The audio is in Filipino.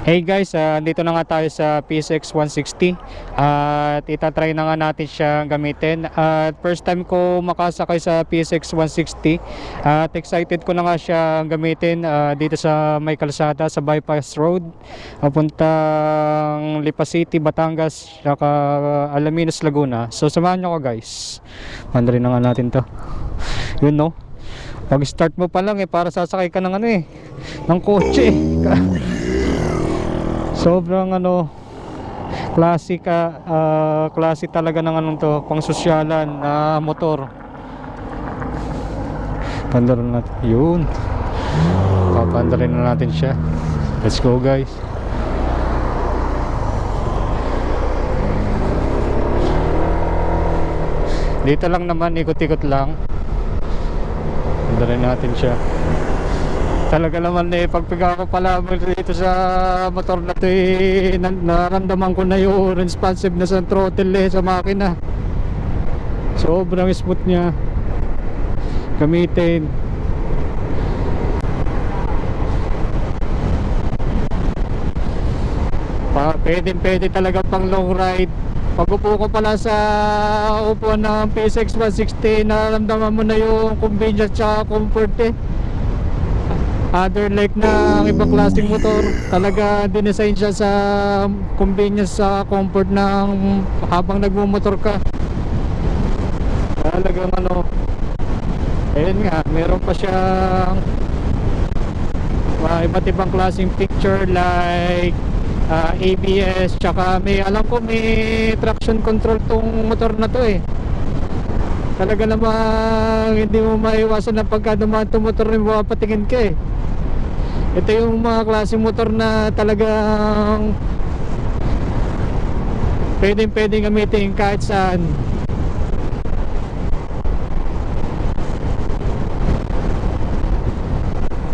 Hey guys, dito na nga tayo sa PSX 160 at itatry na nga natin siya gamitin. At first time ko makasakay sa PSX 160 at excited ko na nga siya gamitin dito sa may kalsada sa bypass road papuntang Lipa City, Batangas, saka Alaminos, Laguna. So samahan nyo ko guys, mandarin na nga natin to. Yun no, pag start mo pa lang para sasakay ka ng ng kotse sobrang classic classic talaga ng to, pang sosyalan na motor. Pandarin natin yun, papandarin na natin siya. Let's go guys. Dito lang naman, ikot-ikot lang. Pandarin natin siya. Talaga naman pagpiga ko pala dito sa motor na to naramdaman ko na yung responsiveness ng throttle sa makina. Sobrang smooth niya gamitin. Pwede talaga pang long ride. Pag upo ko pala sa upuan ng PSX 160, naramdaman mo na yung convenience at comfort Other like na ibang klaseng motor, talaga dinesign siya sa convenience sa comfort ng habang nagmumotor ka. Talagang ayun nga, meron pa siyang iba't ibang klaseng picture like ABS, tsaka alam ko may traction control tong motor na to Talaga namang hindi mo maiwasan na pagka dumaan itong motor rin mapapatingin ka Ito yung mga klaseng motor na talagang pwedeng gamitin kahit saan.